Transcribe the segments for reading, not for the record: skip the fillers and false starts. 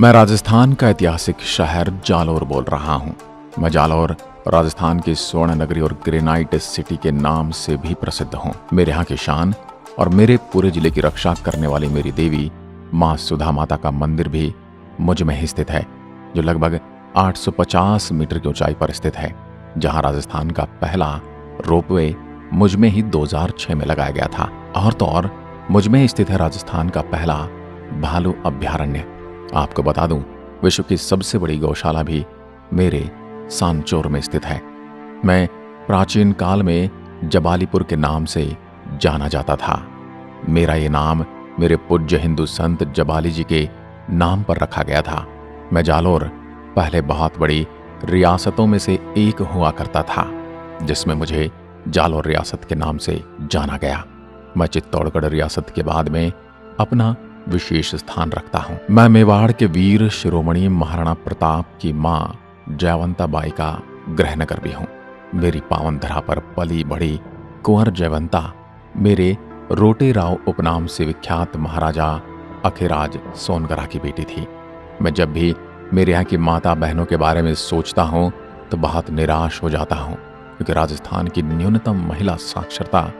मैं राजस्थान का ऐतिहासिक शहर जालोर बोल रहा हूँ। मैं जालोर राजस्थान की स्वर्ण नगरी और ग्रेनाइट सिटी के नाम से भी प्रसिद्ध हूँ। मेरे यहाँ की शान और मेरे पूरे जिले की रक्षा करने वाली मेरी देवी माँ सुधा माता का मंदिर भी मुझ में ही स्थित है, जो लगभग 850 मीटर की ऊंचाई पर स्थित है, जहाँ राजस्थान का पहला रोपवे मुझ में ही 2006 में लगाया गया था। और तो और मुझ में स्थित है राजस्थान का पहला भालू अभ्यारण्य। आपको बता दूं, विश्व की सबसे बड़ी गौशाला भी मेरे सांचौर में स्थित है। मैं प्राचीन काल में जबालीपुर के नाम से जाना जाता था। मेरा ये नाम मेरे पूज्य हिंदू संत जबाली जी के नाम पर रखा गया था। मैं जालोर पहले बहुत बड़ी रियासतों में से एक हुआ करता था, जिसमें मुझे जालोर रियासत के नाम से जाना गया। मैं चित्तौड़गढ़ रियासत के बाद में अपना विशेष स्थान रखता हूँ। मैं मेवाड़ के वीर शिरोमणि महाराणा प्रताप की माँ जयवंता बाई का गृहनगर भी हूँ। मेरी पावन धरा पर पली बढ़ी कुंवर जयवंता मेरे रोटे राव उपनाम से विख्यात महाराजा अखेराज सोनगरा की बेटी थी। मैं जब भी मेरे यहाँ की माता बहनों के बारे में सोचता हूँ तो बहुत निराश हो जाता हूँ, क्योंकि राजस्थान की न्यूनतम महिला साक्षरता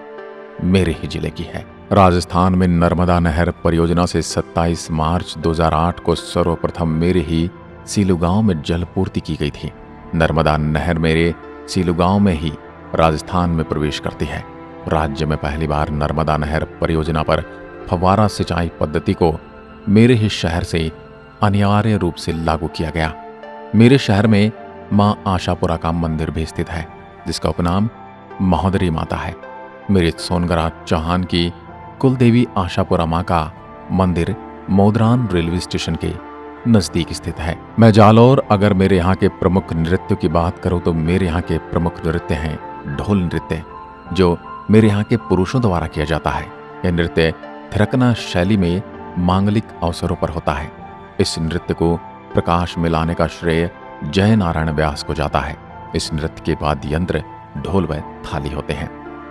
मेरे ही जिले की है। राजस्थान में नर्मदा नहर परियोजना से 27 मार्च 2008 को सर्वप्रथम मेरे ही सीलू गांव में जल पूर्ति की गई थी। नर्मदा नहर मेरे सीलू गांव में ही राजस्थान में प्रवेश करती है। राज्य में पहली बार नर्मदा नहर परियोजना पर फव्वारा सिंचाई पद्धति को मेरे ही शहर से अनिवार्य रूप से लागू किया गया। मेरे शहर में मां आशापुरा का मंदिर भी स्थित है, जिसका उपनाम महोदरी माता है। मेरे सोनगरा चौहान की कुल देवी आशापुरा माँ का मंदिर मोदरान रेलवे स्टेशन के नजदीक स्थित है। मैं जालोर अगर मेरे यहाँ के प्रमुख नृत्यों की बात करूँ तो मेरे यहाँ के प्रमुख नृत्य हैं ढोल नृत्य, जो मेरे यहाँ के पुरुषों द्वारा किया जाता है। यह नृत्य थिरकना शैली में मांगलिक अवसरों पर होता है। इस नृत्य को प्रकाश में लाने का श्रेय जय नारायण व्यास को जाता है। इस नृत्य के वाद्य यंत्र ढोल व थाली होते हैं।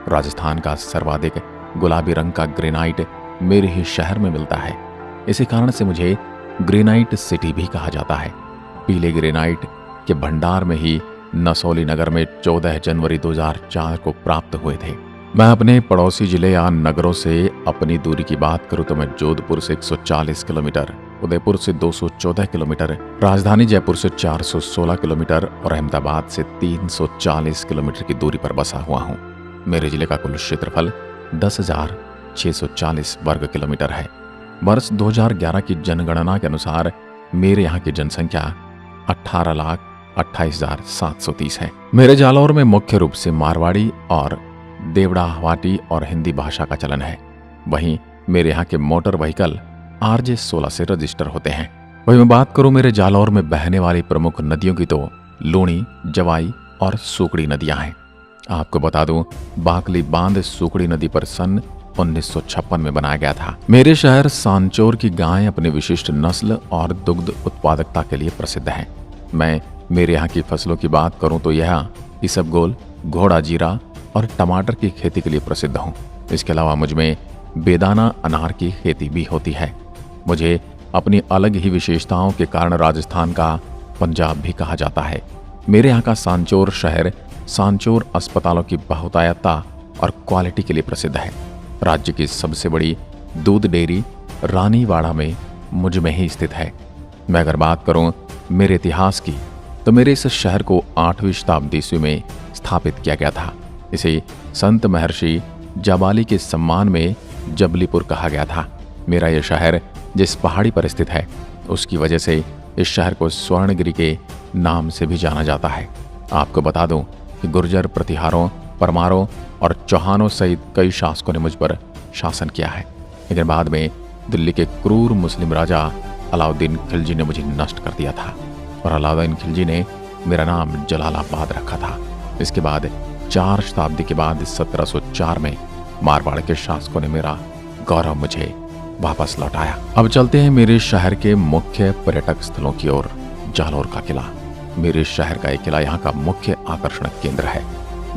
राजस्थान का सर्वाधिक गुलाबी रंग का ग्रेनाइट मेरे ही शहर में मिलता है। इसी कारण से मुझे ग्रेनाइट सिटी भी कहा जाता है। पीले ग्रेनाइट के भंडार में ही नसौली नगर में 14 जनवरी 2004 को प्राप्त हुए थे। मैं अपने पड़ोसी जिले या नगरों से अपनी दूरी की बात करूं तो मैं जोधपुर से 140 किलोमीटर, उदयपुर से 214 किलोमीटर, राजधानी जयपुर से 416 किलोमीटर और अहमदाबाद से 340 किलोमीटर की दूरी पर बसा हुआ हूँ। मेरे जिले का कुल क्षेत्रफल 10,640 वर्ग किलोमीटर है। वर्ष 2011 की जनगणना के अनुसार मेरे यहाँ की जनसंख्या 18,28,730 है। मेरे जालौर में मुख्य रूप से मारवाड़ी और देवड़ाहवाटी और हिंदी भाषा का चलन है। वहीं मेरे यहाँ के मोटर व्हीकल RJ16 से रजिस्टर होते हैं। वहीं मैं बात करूं मेरे जालौर में बहने वाली प्रमुख नदियों की तो लूणी, जवाई और सूकड़ी नदियां हैं। आपको बता दूं, बाकली बांध सूकड़ी नदी पर सन 1956 में बनाया गया था। मेरे शहर सांचौर की गायें अपनी विशिष्ट नस्ल और दुग्ध उत्पादकता के लिए प्रसिद्ध हैं। मैं मेरे यहाँ की फसलों की बात करूं तो यह इसबगोल, घोड़ा जीरा और टमाटर की खेती के लिए प्रसिद्ध हूँ। इसके अलावा मुझ में बेदाना अनार की खेती भी होती है। मुझे अपनी अलग ही विशेषताओं के कारण राजस्थान का पंजाब भी कहा जाता है। मेरे यहाँ का सांचौर शहर सांचौर अस्पतालों की बहुतायतता और क्वालिटी के लिए प्रसिद्ध है। राज्य की सबसे बड़ी दूध डेयरी रानीवाड़ा में मुझ में ही स्थित है। मैं अगर बात करूं मेरे इतिहास की तो मेरे इस शहर को 8वीं शताब्दी ईस्वी में स्थापित किया गया था। इसे संत महर्षि जबाली के सम्मान में जबलीपुर कहा गया था। मेरा यह शहर जिस पहाड़ी पर स्थित है, उसकी वजह से इस शहर को स्वर्णगिरी के नाम से भी जाना जाता है। आपको बता दूं कि गुर्जर, प्रतिहारों, परमारों और चौहानों सहित कई शासकों ने मुझ पर शासन किया है, लेकिन बाद में दिल्ली के क्रूर मुस्लिम राजा अलाउद्दीन खिलजी ने मुझे नष्ट कर दिया था और अलाउद्दीन खिलजी ने मेरा नाम जलालाबाद रखा था। इसके बाद 4 शताब्दी के बाद 1704 में मारवाड़ के शासकों ने मेरा गौरव मुझे वापस लौटाया। अब चलते हैं मेरे शहर के मुख्य पर्यटक स्थलों की ओर। जालोर का किला। मेरे शहर का एक किला यहाँ का मुख्य आकर्षण केंद्र है।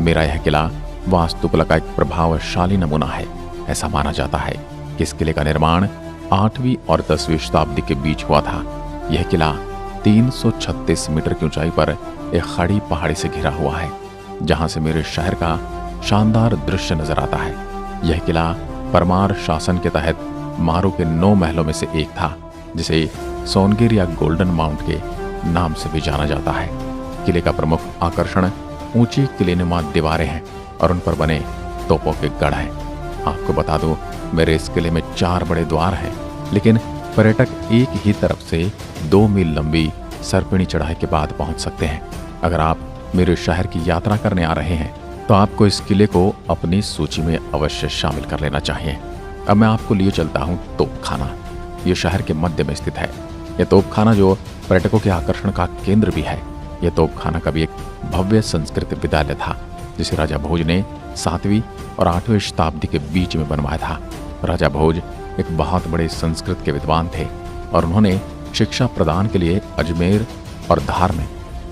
मेरा यह किला वास्तुकला का एक प्रभावशाली नमूना है। ऐसा माना जाता है कि इस किले का निर्माण 8वीं और 10वीं शताब्दी के बीच हुआ था। यह किला 336 मीटर की ऊंचाई पर एक खड़ी पहाड़ी से घिरा हुआ है, जहां से मेरे शहर का शानदार दृश्य नजर आता है। यह किला परमार शासन के तहत मारू के 9 महलों में से एक था, जिसे सोनगिर या गोल्डन माउंट के नाम से भी जाना जाता है। किले का प्रमुख आकर्षण ऊंची किलेनुमा दीवारें हैं और उन पर बने तोपों के गढ़ हैं। आपको बता दूं, मेरे इस किले में 4 बड़े द्वार हैं, लेकिन पर्यटक एक ही तरफ से 2 मील लंबी सरपिणी चढ़ाई के बाद पहुंच सकते हैं। अगर आप मेरे शहर की यात्रा करने आ रहे हैं तो आपको इस किले को अपनी सूची में अवश्य शामिल कर लेना चाहिए। अब मैं आपको लिए चलता हूं तोपखाना। ये शहर के मध्य में स्थित है। यह तोपखाना जो पर्यटकों के आकर्षण का केंद्र भी है। यह तोपखाना कभी एक भव्य संस्कृत विद्यालय था, जिसे राजा भोज ने 7वीं और 8वीं शताब्दी के बीच में बनवाया था। राजा भोज एक बहुत बड़े संस्कृत के विद्वान थे और उन्होंने शिक्षा प्रदान के लिए अजमेर और धार में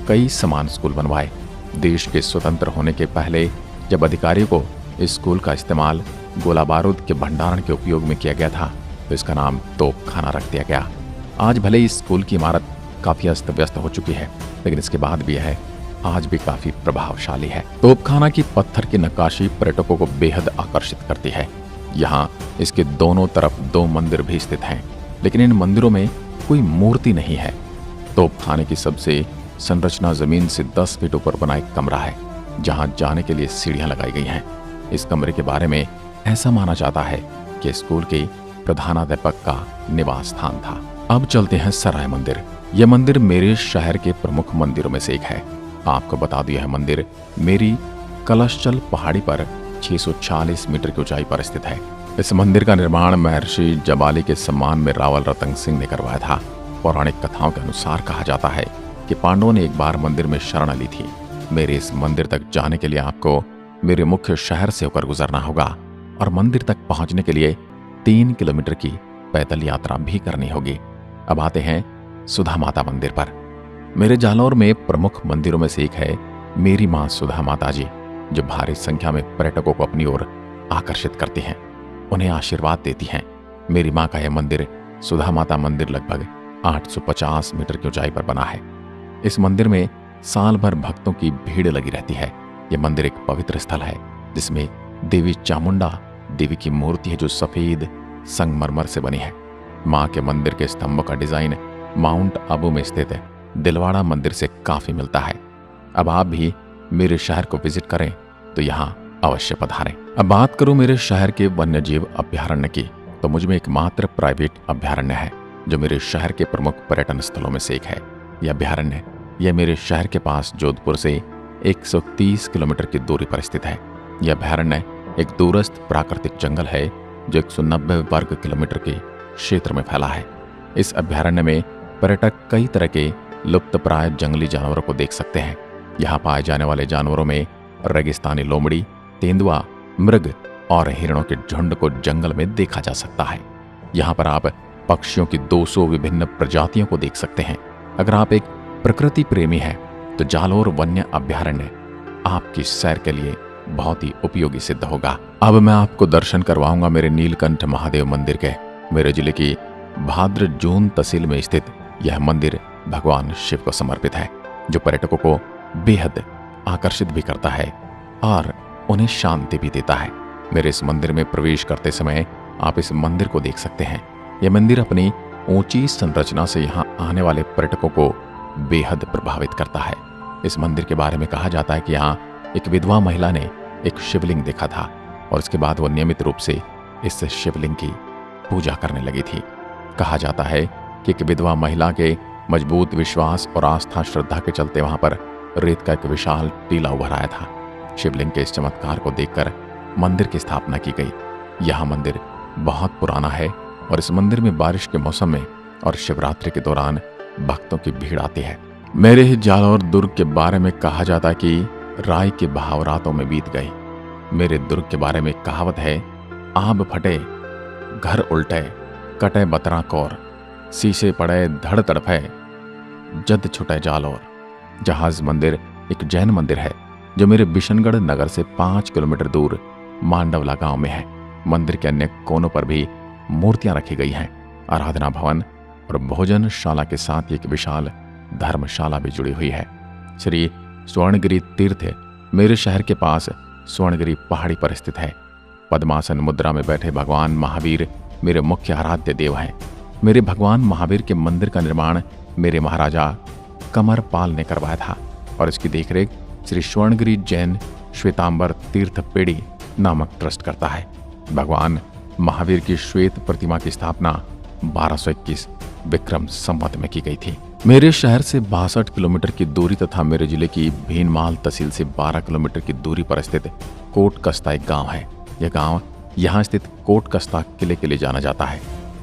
कई समान स्कूल बनवाए। देश के स्वतंत्र होने के पहले जब अधिकारियों को इस स्कूल का इस्तेमाल गोला बारूद के भंडारण के उपयोग में किया गया था, तो इसका नाम तोपखाना रख दिया गया। आज भले ही स्कूल की इमारत काफी अस्त व्यस्त हो चुकी है, लेकिन इसके बाद भी यह आज भी काफी प्रभावशाली है। तोपखाना की पत्थर की नक्काशी पर्यटकों को बेहद आकर्षित करती है। यहाँ इसके दोनों तरफ 2 मंदिर भी स्थित हैं, लेकिन इन मंदिरों में कोई मूर्ति नहीं है। तोपखाने की सबसे संरचना जमीन से 10 फीट ऊपर बना एक कमरा है, जहां जाने के लिए सीढ़ियां लगाई गई हैं। इस कमरे के बारे में ऐसा माना जाता है कि स्कूल के प्रधानाध्यापक का निवास स्थान था। अब चलते हैं सराय मंदिर। यह मंदिर मेरे शहर के प्रमुख मंदिरों में से एक है। आपको बता दिया है, मंदिर मेरी कलशचल पहाड़ी पर 640 मीटर की ऊंचाई पर स्थित है। इस मंदिर का निर्माण महर्षि जबाली के सम्मान में रावल रतन सिंह ने करवाया था। पौराणिक कथाओं के अनुसार कहा जाता है कि पांडवों ने एक बार मंदिर में शरण ली थी। मेरे इस मंदिर तक जाने के लिए आपको मेरे मुख्य शहर से होकर गुजरना होगा और मंदिर तक पहुंचने के लिए 3 किलोमीटर की पैदल यात्रा भी करनी होगी। अब आते हैं सुधा माता मंदिर पर। मेरे जालौर में प्रमुख मंदिरों में से एक है मेरी मां सुधा माता जी, जो भारी संख्या में पर्यटकों को अपनी ओर आकर्षित करती हैं, उन्हें आशीर्वाद देती हैं। मेरी मां का यह मंदिर सुधा माता मंदिर लगभग 850 मीटर की ऊंचाई पर बना है। इस मंदिर में साल भर भक्तों की भीड़ लगी रहती है। यह मंदिर एक पवित्र स्थल है, जिसमें देवी चामुंडा देवी की मूर्ति है, जो सफेद संगमरमर से बनी है। मां के मंदिर के स्तंभों का डिजाइन माउंट आबू में स्थित दिलवाड़ा मंदिर से काफी मिलता है। अब आप भी मेरे शहर को विजिट करें तो यहाँ अवश्य पधारें। अब बात करूं मेरे शहर के वन्यजीव अभ्यारण्य की, तो मुझ में एकमात्र प्राइवेट अभ्यारण्य है, जो मेरे शहर के प्रमुख पर्यटन स्थलों में से एक है। यह अभ्यारण्य मेरे शहर के पास जोधपुर से 130 किलोमीटर की दूरी पर स्थित है। यह अभ्यारण्य एक दूरस्थ प्राकृतिक जंगल है, जो 190 वर्ग किलोमीटर के क्षेत्र में फैला है। इस अभ्यारण्य में पर्यटक कई तरह के लुप्तप्राय जंगली जानवरों को देख सकते हैं। यहाँ पाए जाने वाले जानवरों में रेगिस्तानी लोमड़ी, तेंदुआ, मृग और हिरणों के झुंड को जंगल में देखा जा सकता है। यहाँ पर आप पक्षियों की 200 विभिन्न प्रजातियों को देख सकते हैं। अगर आप एक प्रकृति प्रेमी हैं तो जालौर वन्य अभ्यारण्य आपकी सैर के लिए बहुत ही उपयोगी सिद्ध होगा। अब मैं आपको दर्शन करवाऊंगा मेरे नीलकंठ महादेव मंदिर के। मेरे जिले की भाद्र जून तहसील में स्थित यह मंदिर भगवान शिव को समर्पित है, जो पर्यटकों को बेहद आकर्षित भी करता है और उन्हें शांति भी देता है। मेरे इस मंदिर में प्रवेश करते समय आप इस मंदिर को देख सकते हैं। यह मंदिर अपनी ऊंची संरचना से यहाँ आने वाले पर्यटकों को बेहद प्रभावित करता है। इस मंदिर के बारे में कहा जाता है कि यहाँ एक विधवा महिला ने एक शिवलिंग देखा था और उसके बाद वो नियमित रूप से इस शिवलिंग की पूजा करने लगी थी। कहा जाता है कि एक विधवा महिला के मजबूत विश्वास और आस्था श्रद्धा के चलते वहां पर रेत का एक विशाल टीला उभर आया था। शिवलिंग के इस चमत्कार को देखकर मंदिर की स्थापना की गई। यह मंदिर बहुत पुराना है और इस मंदिर में बारिश के मौसम में और शिवरात्रि के दौरान भक्तों की भीड़ आती है। मेरे ही जालौर दुर्ग के बारे में कहा जाता है कि राय के बहाव रातों में बीत गई। मेरे दुर्ग के बारे में कहावत है, आब फटे घर उल्टे कटे बतरा कौर, शीशे पड़े धड़ तड़फे जद छुटे जालौर। जहाज मंदिर एक जैन मंदिर है, जो मेरे बिशनगढ़ नगर से 5 किलोमीटर दूर मांडवला गांव में है। मंदिर के अन्य कोनों पर भी मूर्तियां रखी गई हैं। आराधना भवन और भोजनशाला के साथ एक विशाल धर्मशाला भी जुड़ी हुई है। श्री स्वर्णगिरी तीर्थ मेरे शहर के पास स्वर्णगिरी पहाड़ी पर स्थित है। पद्मासन मुद्रा में बैठे भगवान महावीर मेरे मुख्य आराध्य देव हैं। मेरे भगवान महावीर के मंदिर का निर्माण मेरे महाराजा कमरपाल ने करवाया था और इसकी देखरेख श्री स्वर्णगिरी जैन श्वेतांबर तीर्थ पेड़ी नामक ट्रस्ट करता है। भगवान महावीर की श्वेत प्रतिमा की स्थापना 1221 विक्रम संवत में की गई थी। मेरे शहर से 62 किलोमीटर की दूरी तथा मेरे जिले की भीनमाल तहसील से 12 किलोमीटर की दूरी पर स्थित कोटकस्ता एक गांव है। यह गांव यहाँ स्थित कोटकस्ता किले के लिए जाना जाता है।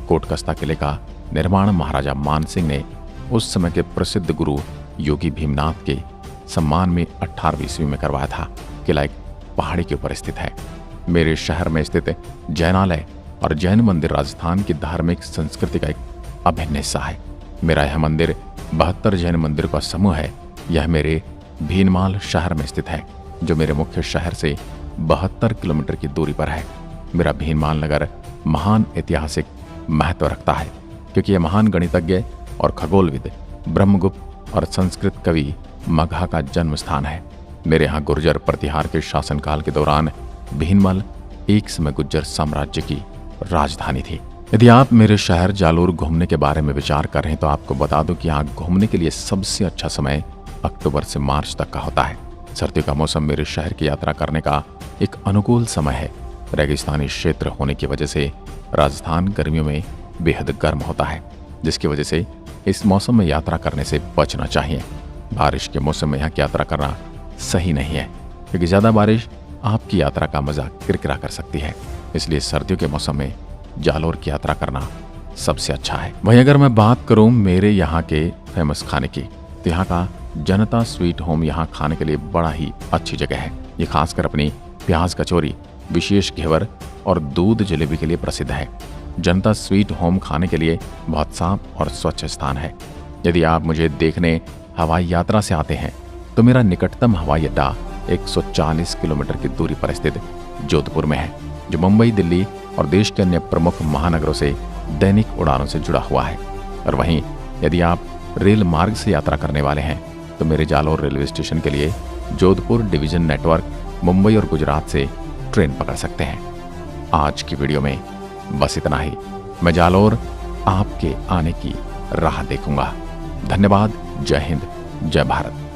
कोटकस्ता किले का निर्माण महाराजा मानसिंह ने उस समय के प्रसिद्ध गुरु योगी भीमनाथ के सम्मान में 18वीं ईस्वी में करवाया था। किला एक पहाड़ी के ऊपर स्थित है। मेरे शहर में स्थित जैनालय और जैन मंदिर राजस्थान की धार्मिक संस्कृति का एक अभिन्न हिस्सा है। मेरा यह मंदिर 72 जैन मंदिरों का समूह है। यह मेरे भीनमाल शहर में स्थित है, जो मेरे मुख्य शहर से 72 किलोमीटर की दूरी पर है। मेरा भीनमाल नगर महान ऐतिहासिक महत्व रखता है, क्योंकि यह महान गणितज्ञ और खगोलविद ब्रह्मगुप्त और संस्कृत कवि मगहा का जन्म स्थान है। मेरे यहाँ गुर्जर प्रतिहार के शासनकाल के दौरान भीनमाल एक समय गुर्जर साम्राज्य की राजधानी थी। यदि आप मेरे शहर जालोर घूमने के बारे में विचार कर रहे हैं तो आपको बता दूं कि यहाँ घूमने के लिए सबसे अच्छा समय अक्टूबर से मार्च तक का होता है। सर्दियों का मौसम मेरे शहर की यात्रा करने का एक अनुकूल समय है। रेगिस्तानी क्षेत्र होने की वजह से राजस्थान गर्मियों में बेहद गर्म होता है, जिसकी वजह से इस मौसम में यात्रा करने से बचना चाहिए। बारिश के मौसम में यहाँ की यात्रा करना सही नहीं है, क्योंकि ज्यादा बारिश आपकी यात्रा का मजा किरकिरा कर सकती है। इसलिए सर्दियों के मौसम में जालोर की यात्रा करना सबसे अच्छा है। वहीं अगर मैं बात करूं मेरे यहाँ के फेमस खाने की, तो यहाँ का जनता स्वीट होम यहाँ खाने के लिए बड़ा ही अच्छी जगह है। ये खासकर अपनी प्याज कचौरी, विशेष घेवर और दूध जलेबी के लिए प्रसिद्ध है। जनता स्वीट होम खाने के लिए बहुत साफ और स्वच्छ स्थान है। यदि आप मुझे देखने हवाई यात्रा से आते हैं तो मेरा निकटतम हवाई अड्डा 140 किलोमीटर की दूरी पर स्थित जोधपुर में है, जो मुंबई, दिल्ली और देश के अन्य प्रमुख महानगरों से दैनिक उड़ानों से जुड़ा हुआ है। और वहीं यदि आप रेल मार्ग से यात्रा करने वाले हैं तो मेरे जालोर रेलवे स्टेशन के लिए जोधपुर डिवीजन नेटवर्क मुंबई और गुजरात से ट्रेन पकड़ सकते हैं। आज की वीडियो में बस इतना ही। मैं जालोर आपके आने की राह देखूंगा। धन्यवाद। जय हिंद, जय भारत।